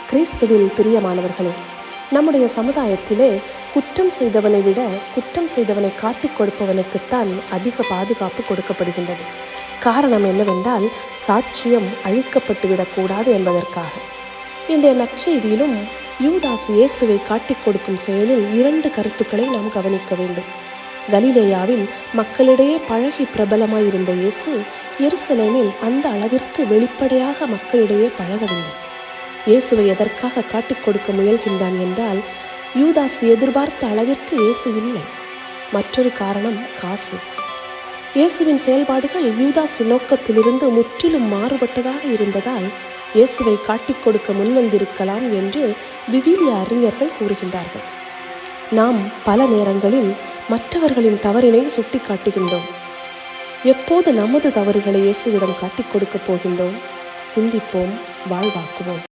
கிறிஸ்துவில் பிரியமானவர்களே, நம்முடைய சமுதாயத்திலே குற்றம் செய்தவனை விட குற்றம் செய்தவனை காட்டிக் கொடுப்பவனுக்குத்தான் அதிக பாதுகாப்பு கொடுக்கப்படுகின்றது. காரணம் என்னவென்றால், சாட்சியம் அழிக்கப்பட்டுவிடக்கூடாது என்பதற்காக. இன்றைய நற்செய்தியிலும் யூதாஸ் இயேசுவை காட்டிக் கொடுக்கும் செயலில் 2 கருத்துக்களை நாம் கவனிக்க வேண்டும். கலிலேயாவில் மக்களிடையே பழகி பிரபலமாயிருந்த இயேசு எருசலேமில் அந்த அளவிற்கு வெளிப்படையாக மக்களிடையே பழகவில்லை. இயேசுவை எதற்காக காட்டிக் கொடுக்க முயல்கின்றான் என்றால், யூதாஸ் எதிர்பார்த்த அளவிற்கு இயேசு இல்லை. மற்றொரு காரணம் காசு. இயேசுவின் செயல்பாடுகள் யூதாஸின் நோக்கத்திலிருந்து முற்றிலும் மாறுபட்டதாக இருந்ததால் இயேசுவை காட்டிக் கொடுக்க முன்வந்திருக்கலாம் என்று விவிலிய அறிஞர்கள் கூறுகின்றார்கள். நாம் பல நேரங்களில் மற்றவர்களின் தவறினை சுட்டி காட்டுகின்றோம். எப்போது நமது தவறுகளை இயேசுவிடம் காட்டிக் கொடுக்க போகின்றோம்? சிந்திப்போம், வாழ்வாக்குவோம்.